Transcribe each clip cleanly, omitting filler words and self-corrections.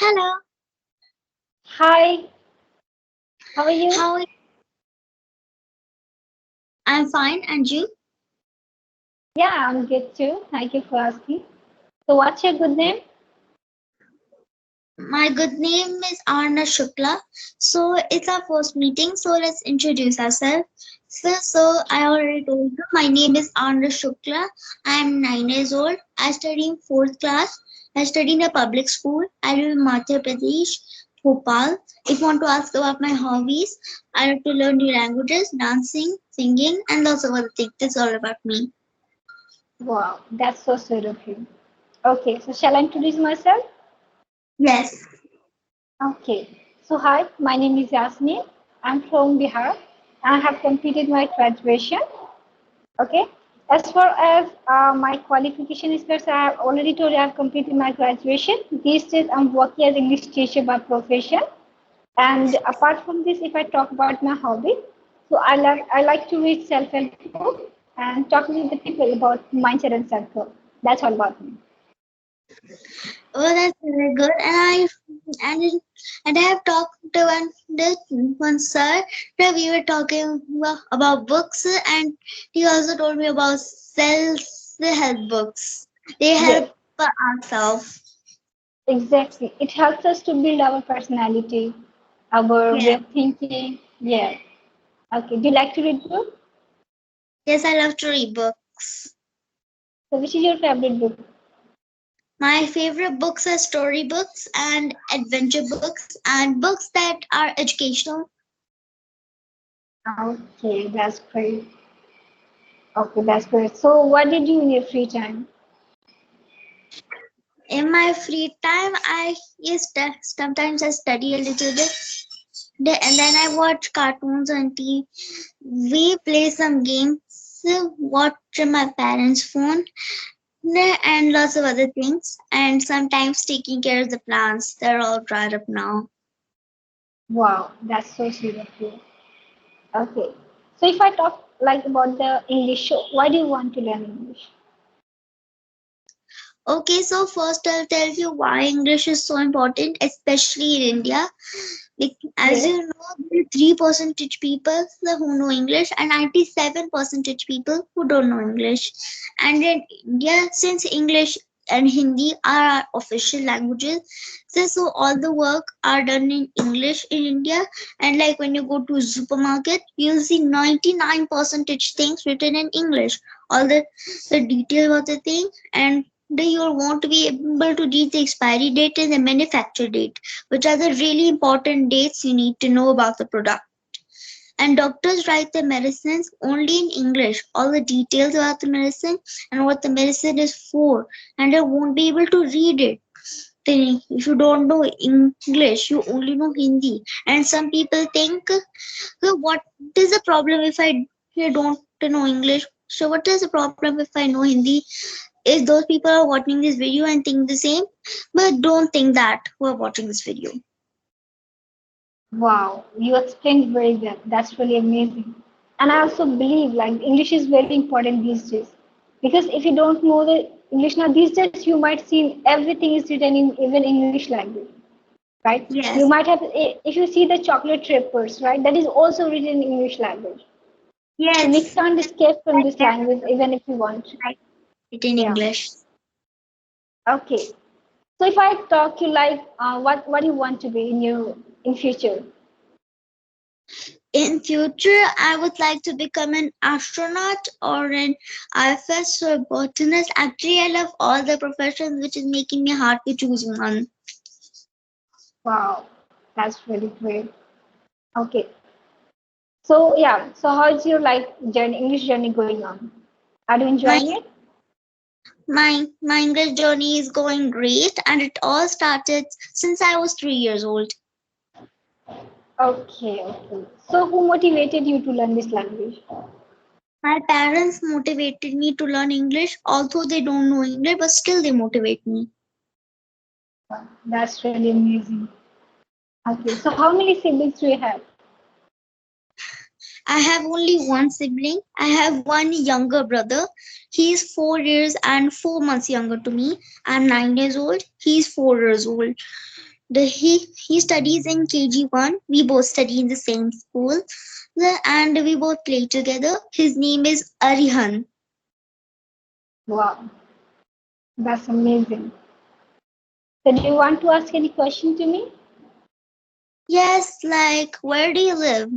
Hello, Hi, how are you? how are you? I'm fine, and you? Yeah, I'm good too. Thank you for asking. So, what's your good name? My good name is Aarna Shukla. So it's our first meeting, so let's introduce ourselves. So I already told you, my name is Aarna Shukla. I'm 9 years old. I study in fourth class. I study in a public school. I live in Madhya Pradesh, Bhopal. If you want to ask about my hobbies, I like to learn new languages, dancing, singing, and lots of other things. That's all about me. Wow, that's so sweet of you. Okay, so shall I introduce myself? Yes. Okay, so hi, my name is Yasmin. I'm from Bihar. I have completed my graduation. Okay, as far as my qualification is concerned, I have already told you I have completed my graduation. These days, I'm working as English teacher by profession. And apart from this, if I talk about my hobby, so I like to read self-help book and talk with the people about mindset and self-growth. That's all about me. Oh, that's very good. And and I have talked to one sir that we were talking about books, and he also told me about self-help books. They Yes, help ourselves. exactly. It helps us to build our personality, our way Yeah. of thinking. Yeah. Okay. Do you like to read book? Yes, I love to read books. So which is your favorite book? My favorite books are story books and adventure books and books that are educational. Okay, that's great. Okay, that's great. So what did you do in your free time? In my free time, sometimes I study a little bit. And then I watch cartoons on TV. We play some games, watch my parents' phone, and lots of other things. And sometimes taking care of the plants. They're all dried up now. Wow, that's so sweet of you. Okay. So if I talk like about the English show, why do you want to learn English? Okay, so first I'll tell you why English is so important, especially in India. As Yes. you know, there are 3% people who know English and 97% people who don't know English. And in India, since English and Hindi are our official languages, so all the work are done in English in India. And like when you go to supermarket, you'll see 99% things written in English. All the detail of the thing, and you want to be able to read the expiry date and the manufacture date, which are the really important dates you need to know about the product. And doctors write the medicines only in English, all the details about the medicine and what the medicine is for, and they won't be able to read it. Then, if you don't know English, you only know Hindi. And some people think, what is the problem if I don't know English? So, what is the problem if I know Hindi? If those people are watching this video and think the same, but don't think that who are watching this video. Wow, you explained very well. That's really amazing. And I also believe like English is very important these days. Because if you don't know the English now these days you might see everything is written in even English language, right? You Yes, might have if you see the chocolate wrappers, right? That is also written in English language. So we yes, can't escape from this yes, language even if we want. right. It in Yeah. English. Okay. So if I talk you like what do you want to be in your in future? In future, I would like to become an astronaut or an IFS or botanist. Actually, I love all the professions, which is making me hard to choose one. Wow, that's really great. Okay. So yeah, so how is your like journey, English journey going on? Are you My enjoying it? my English journey is going great, and it all started since I was 3 years old. Okay, okay. So who motivated you to learn this language? My parents motivated me to learn English, although they don't know English, but still they motivate me. Wow, that's really amazing. Okay, so how many siblings do you have? I have only one sibling. I have one younger brother. He is 4 years and 4 months younger to me. I'm 9 years old. He's 4 years old. He studies in KG1. We both study in the same school, and we both play together. His name is Arihan. Wow, that's amazing. So do you want to ask any question to me? Yes, like where do you live?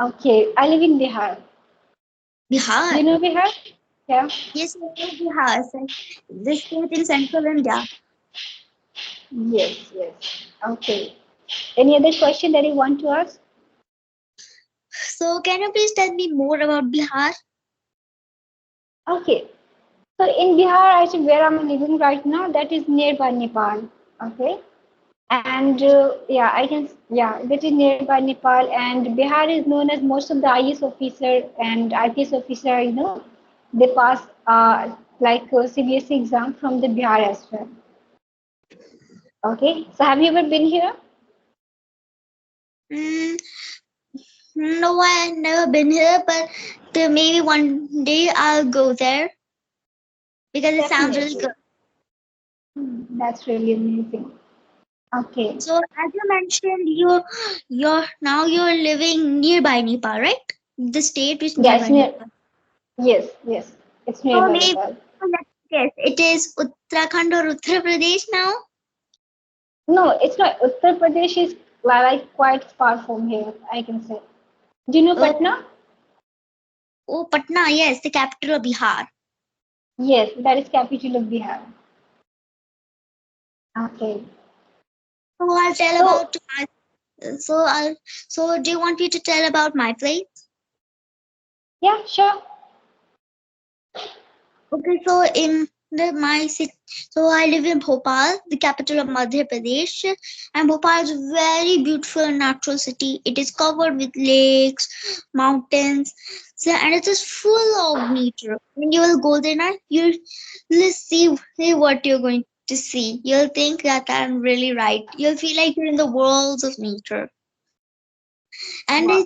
Okay, I live in Bihar. Do Bihar. you know Bihar? Yeah. Yes, I know Bihar. The state in central India. Yes, yes. Okay. Any other question that you want to ask? So can you please tell me more about Bihar? Okay. So in Bihar, actually, where I'm living right now, that is nearby Nepal. Okay. And yeah, that is nearby Nepal. And Bihar is known as most of the IS officer and IPS officer, they pass like a CBSE exam from the Bihar as well. Okay. So have you ever been here? Mm, no, I've never been here, but maybe one day I'll go there because it sounds really Definitely. good. That's really amazing. Okay. So as you mentioned, you're living nearby Nepal, right? The state is Yes, nearby Nepal. yes, yes. It's So nearby maybe Nepal. let's guess it is Uttarakhand or Uttar Pradesh now. No, it's not. Uttar Pradesh is like quite far from here, I can say. Do you know Oh, Patna? oh, Patna, yes, the capital of Bihar. Yes, that is capital of Bihar. Okay. So I'll tell So, about my. So I'll. So do you want me to tell about my place? yeah, sure. Okay, so in my city, so I live in Bhopal, the capital of Madhya Pradesh, and Bhopal is a very beautiful and natural city. It is covered with lakes, mountains, so and it is full of nature. When you will go there, now you'll see what you're going to see. You'll think that I'm really right. You'll feel like you're in the worlds of nature, and Wow.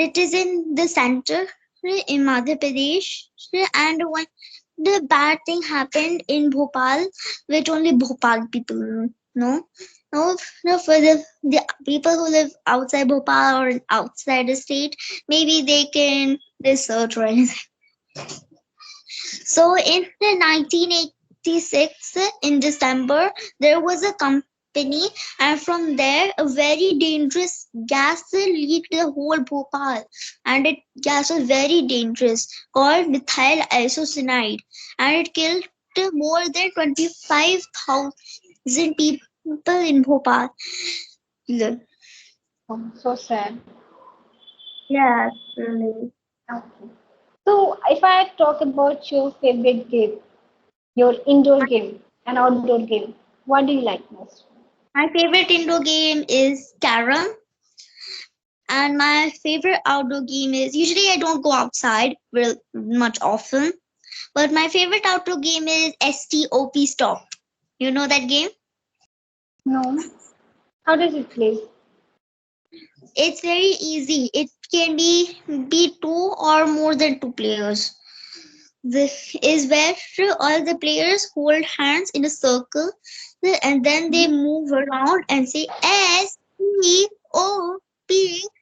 it is in the center in Madhya Pradesh. And one the bad thing happened in Bhopal, which only Bhopal people know. No, no, for the people who live outside Bhopal or outside the state, maybe they can research or anything. So in the 1986, in December, there was a company, and from there, a very dangerous gas leaked the whole Bhopal, and it gas was very dangerous, called methyl isocyanide, and it killed more than 25,000 people in Bhopal. Yeah, So sad. really. Okay. So, if I talk about your favorite game, your indoor game and outdoor game, what do you like most? My favorite indoor game is carom, and my favorite outdoor game is usually I don't go outside real much often, but my favorite outdoor game is STOP Stop. You know that game? No. How does it play? It's very easy. It can be two or more than two players. This is where all the players hold hands in a circle, and then they move around and say STOP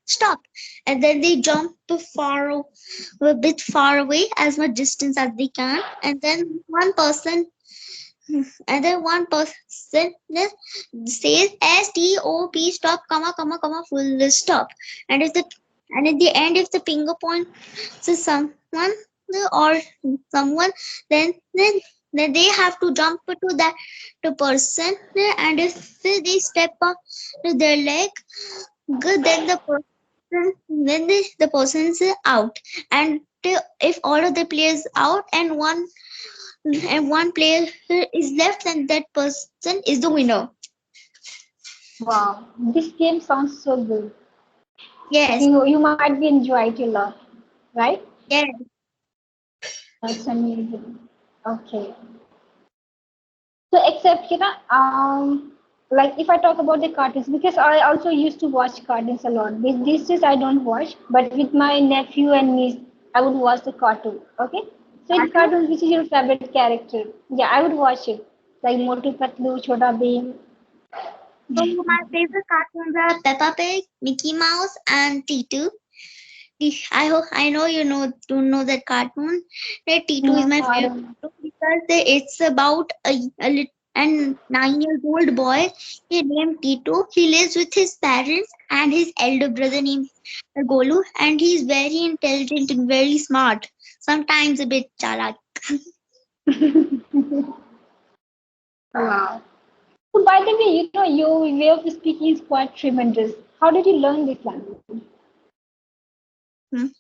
stop, and then they jump a bit far away, as much distance as they can, and then one person says STOP stop, comma, full stop, and if the and at the end, if the finger point to someone or someone, then then they have to jump to that to person, and if they step on to their leg, good, then the person's out, and if all of the players out and one player is left, then that person is the winner. Wow, this game sounds so good. Yes, You might be enjoy it a lot, right? yes. That's amazing. Okay. So except like if I talk about the cartoons, because I also used to watch cartoons a lot. These days I don't watch, but with my nephew and niece, I would watch the cartoon. Okay. So in Cartoon? cartoons, which is your favorite character? Yeah, I would watch it. like Motu Patlu, Chota Bheem? So my favorite cartoons are Peppa Pig, Mickey Mouse, and T2. I hope I know you know to know that cartoon. That T2 is No, my I favorite don't know. cartoon because it's about a 9-year-old boy. He named T2. He lives with his parents and his elder brother named Golu, and he's very intelligent and very smart. Sometimes a bit chalak. Wow. So by the way, your way of speaking is quite tremendous. How did you learn this language?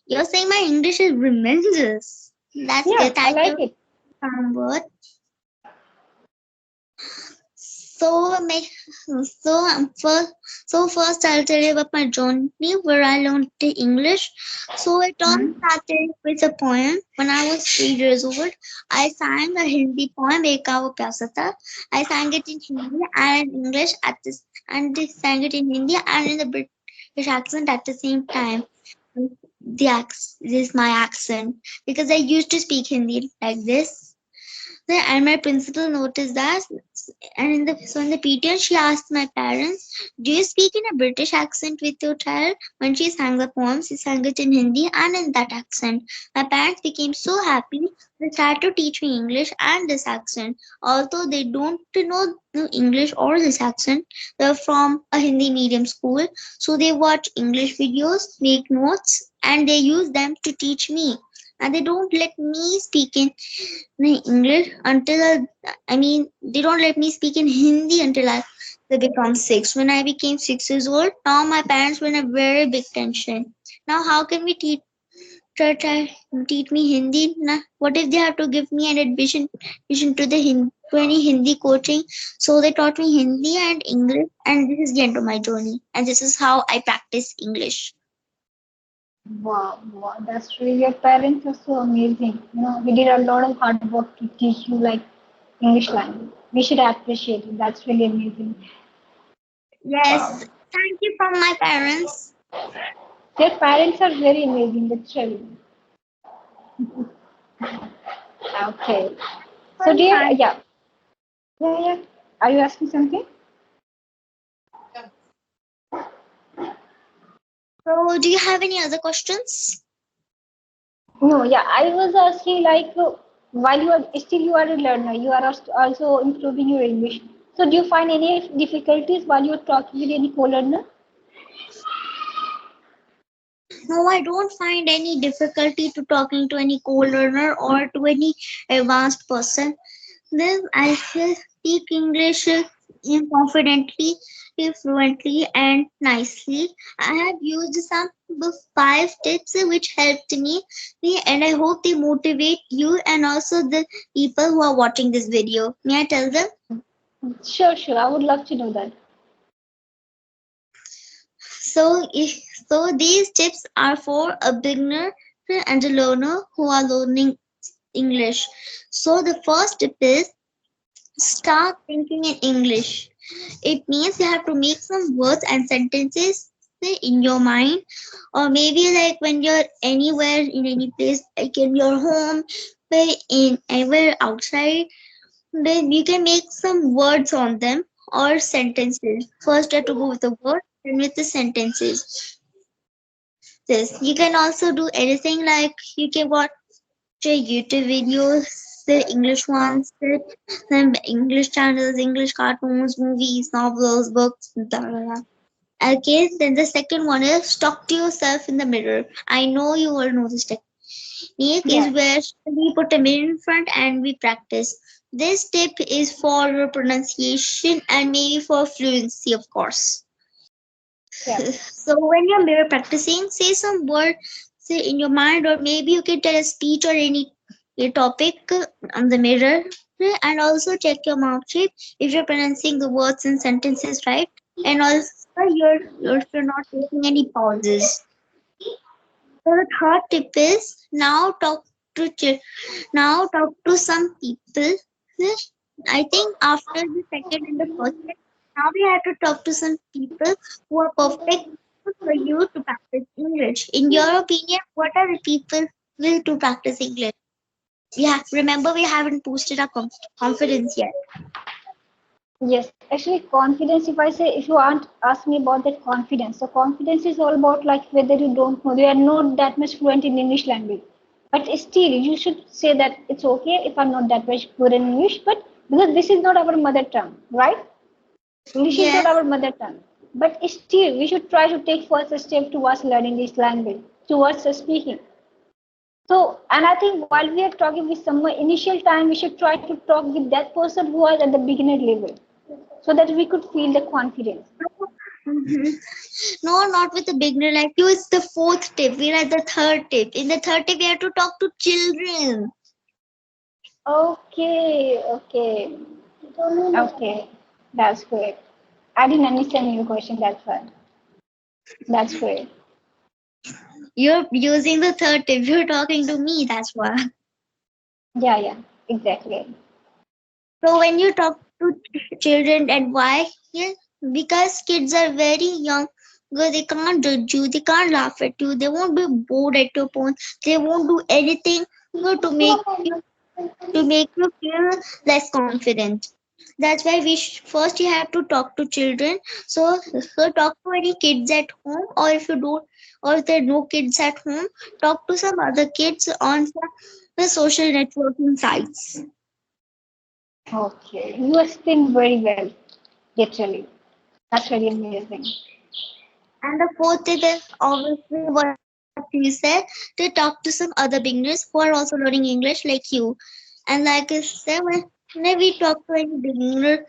You're saying my English is tremendous. That's Yes, good. I Thank like you, it. word. So my so first first I'll tell you about my journey where I learned the English. So it all Hmm. started with a poem. When I was 3 years old, I sang a Hindi poem, Eka wo pyasa tha. I sang it in Hindi and in English at this, and I sang it in Hindi and in the British accent at the same time. This is my accent because I used to speak Hindi like this. And my principal noticed that, and in the PTN, she asked my parents, "Do you speak in a British accent with your child?" When she sang the poem, she sang it in Hindi and in that accent. My parents became so happy they started to teach me English and this accent. Although they don't know the English or this accent, they're from a Hindi medium school, so they watch English videos, make notes, and they use them to teach me. And they don't let me speak in English until they don't let me speak in Hindi until they become 6. When I became 6 years old, now my parents were in a very big tension. Now, how can we teach me Hindi? Now, what if they have to give me an admission to the to any Hindi coaching? So they taught me Hindi and English, and this is the end of my journey. And this is how I practice English. Wow, wow, that's really, your parents are so amazing. We did a lot of hard work to teach you like English language. We should appreciate it. That's really amazing. Yes, Wow. thank you from my parents. Your parents are very amazing, literally. Okay. So dear, Fun. yeah, yeah, yeah. Are you asking something? So, do you have any other questions? No, yeah, I was asking like while you are a learner, you are also improving your English. So do you find any difficulties while you're talking with any co-learner? No, I don't find any difficulty to talking to any co-learner or to any advanced person. Then I still speak English confidently, fluently, and nicely. I have used some 5 tips which helped me, and I hope they motivate you and also the people who are watching this video. May I tell them? Sure, sure. I would love to know that. So, these tips are for a beginner and a learner who are learning English. So the first tip is start thinking in English. It means you have to make some words and sentences in your mind, or maybe like when you're anywhere in any place, like in your home, in anywhere outside, then you can make some words on them or sentences. First, you have to go with the word, then with the sentences. This you can also do anything like you can watch YouTube videos, the English ones, the English channels, English cartoons, movies, novels, books, blah, blah, blah. Okay, then the second one is talk to yourself in the mirror. I know you all know this technique is Yeah, where we put a mirror in front and we practice. This tip is for your pronunciation and maybe for fluency, of course. yeah. So when you're mirror practicing, say some word say in your mind, or maybe you can tell a speech or any a topic on the mirror, and also check your mouth shape if you're pronouncing the words and sentences right, and also if you're not taking any pauses. So the third tip is now talk to some people. I think after the second and the first step, now we have to talk to some people who are perfect for you to practice English. In your opinion, what are the people will to practice English? Yeah, remember we haven't boosted our confidence yet. Yes, actually, confidence. If I say, if you aren't ask me about that confidence, so confidence is all about like whether you don't know, you are not that much fluent in English language, but still you should say that it's okay if I'm not that much good in English, but because this is not our mother tongue, right? English is not Yes, our mother tongue, but still we should try to take first step towards learning this language, towards speaking. So, and I think while we are talking with someone initial time, we should try to talk with that person who is at the beginner level so that we could feel the confidence. mhm. No, not with the beginner like you. It's the fourth tip. We're at the third tip. In the third tip, we have to talk to children. Okay, okay, okay. That's great. I didn't understand your question. That's why. That's great. You're using the third tip. You're talking to me. That's why. Yeah, yeah, exactly. So when you talk to children and why? Yes, because kids are very young. Because they can't judge you. They can't laugh at you. They won't be bored at your point. They won't do anything to make you feel less confident. That's why first you have to talk to children. So talk to any kids at home, or if you don't, or if there are no kids at home, talk to some other kids on the social networking sites. Okay, you explained very well, literally. That's very amazing. And the fourth thing is obviously what you said, to talk to some other beginners who are also learning English like you. And like I said, when we talk to any beginner,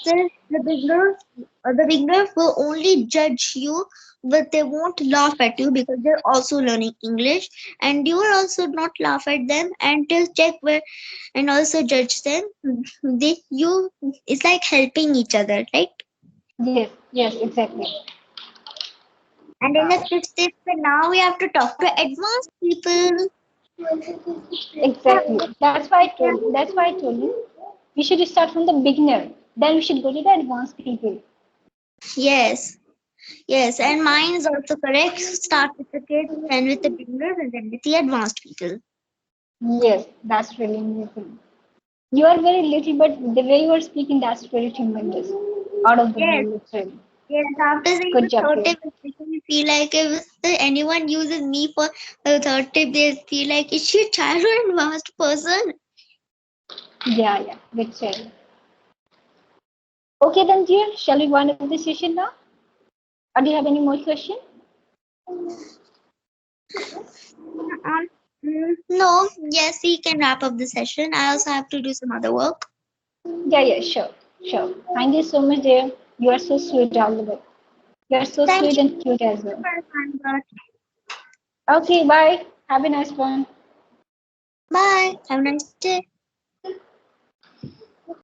then the beginner will only judge you, but they won't laugh at you because they're also learning English, and you will also not laugh at them and just check where and also judge them. It's like helping each other, right? Yes, yes, exactly. And in the fifth step, now we have to talk to advanced people. Exactly. That's why I told you. That's why I told you. We should start from the beginner. Then we should go to the advanced people. Yes, yes, and mine is also correct. Start with the kids, then with the beginners, and then with the advanced people. Yes, that's really amazing. You are very little, but the way you are speaking, that's very tremendous. Out of the Yes, blue, literally. yes. After saying Good the job, third dear. tip, it's making me feel like if anyone uses me for the third tip, they feel like is she a child or an advanced person? Yeah, yeah, literally. Okay, then, dear, shall we wind up the session now? Or do you have any more question? Um, no, yes, we can wrap up the session. I also have to do some other work. Yeah, yeah, sure, sure. Thank you so much, dear. You are so sweet all the way. You are so Thank sweet you. and cute as Thank you well. for your kind word. Okay, bye. Have a nice one. Bye. Have a nice day.